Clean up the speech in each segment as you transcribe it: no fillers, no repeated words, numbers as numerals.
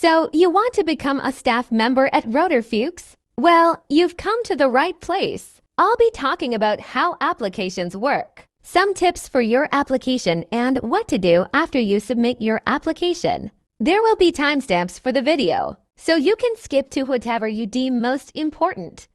So, you want to become a staff member at Roter Fuchs? Well, you've come to the right place. I'll be talking about how applications work, some tips for your application, and what to do after you submit your application. There will be timestamps for the video, so you can skip to whatever you deem most important.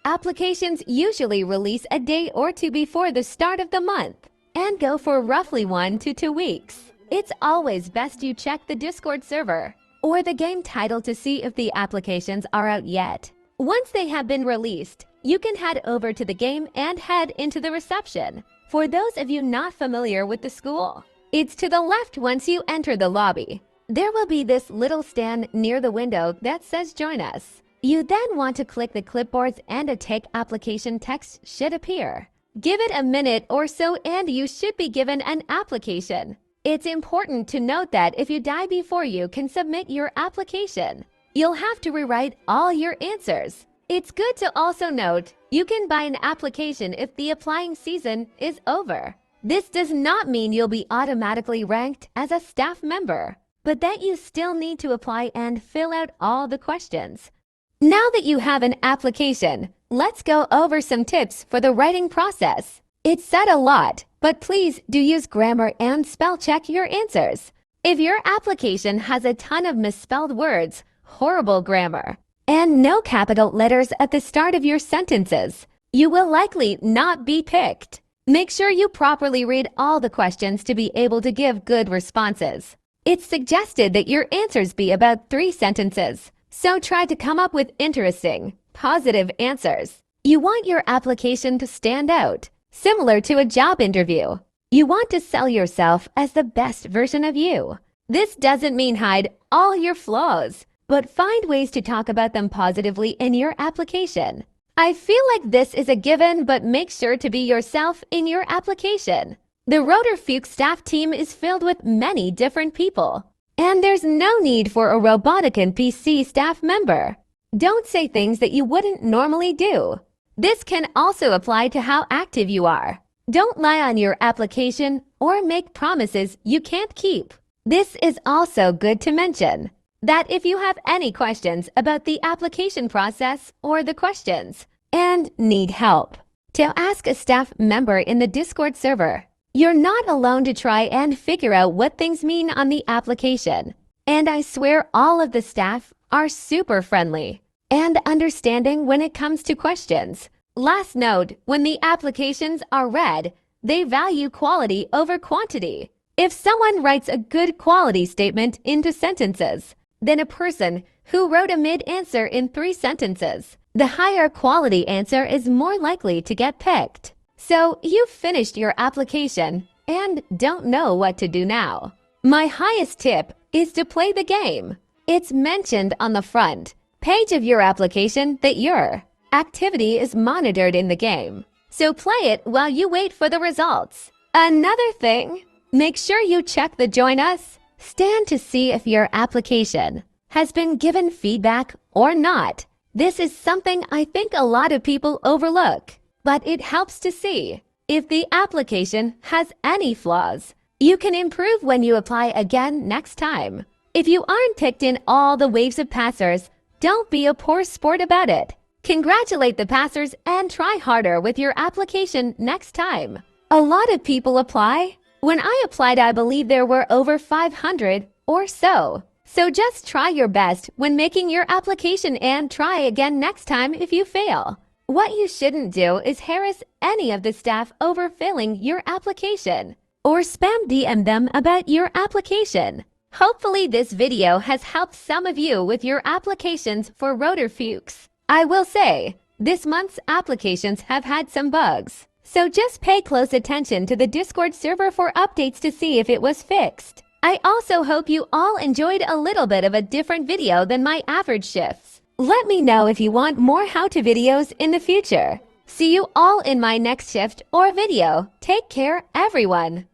Applications usually release a day or two before the start of the month and go for roughly 1 to 2 weeks. It's always best you check the Discord server or the game title to see if the applications are out yet. Once they have been released, you can head over to the game and head into the reception. For those of you not familiar with the school, it's to the left once you enter the lobby. There will be this little stand near the window that says Join Us. You then want to click the clipboards and a Take Application text should appear. Give it a minute or so and you should be given an application. It's important to note that if you die before you can submit your application, you'll have to rewrite all your answers. It's good to also note you can buy an application if the applying season is over. This does not mean you'll be automatically ranked as a staff member, but that you still need to apply and fill out all the questions. Now that you have an application, let's go over some tips for the writing process. It's said a lot, but please do use grammar and spell check your answers. If your application has a ton of misspelled words, horrible grammar, and no capital letters at the start of your sentences, you will likely not be picked. Make sure you properly read all the questions to be able to give good responses. It's suggested that your answers be about 3 sentences, so try to come up with interesting, positive answers. You want your application to stand out, similar to a job interview. You want to sell yourself as the best version of you. This doesn't mean hide all your flaws, but find ways to talk about them positively in your application. I feel like this is a given, but make sure to be yourself in your application. The Roter Fuchs staff team is filled with many different people, and there's no need for a robotic NPC staff member. Don't say things that you wouldn't normally do. This can also apply to how active you are. Don't lie on your application or make promises you can't keep. This is also good to mention that if you have any questions about the application process or the questions and need help, to ask a staff member in the Discord server. You're not alone to try and figure out what things mean on the application. And I swear all of the staff are super friendly and understanding when it comes to questions. Last note, when the applications are read, they value quality over quantity. If someone writes a good quality statement into sentences, then a person who wrote a mid-answer in 3 sentences, the higher quality answer is more likely to get picked. So you've finished your application and don't know what to do now. My highest tip is to play the game. It's mentioned on the front page of your application that your activity is monitored in the game. So play it while you wait for the results. Another thing, make sure you check the Join Us stand to see if your application has been given feedback or not. This is something I think a lot of people overlook, but it helps to see if the application has any flaws. You can improve when you apply again next time. If you aren't picked in all the waves of passers, don't be a poor sport about it. Congratulate the passers and try harder with your application next time. A lot of people apply. When I applied, I believe there were over 500 or so. So just try your best when making your application and try again next time if you fail. What you shouldn't do is harass any of the staff over filling your application or spam DM them about your application. Hopefully this video has helped some of you with your applications for Roter Fuchs. I will say, this month's applications have had some bugs, so just pay close attention to the Discord server for updates to see if it was fixed. I also hope you all enjoyed a little bit of a different video than my average shifts. Let me know if you want more how-to videos in the future. See you all in my next shift or video. Take care, everyone.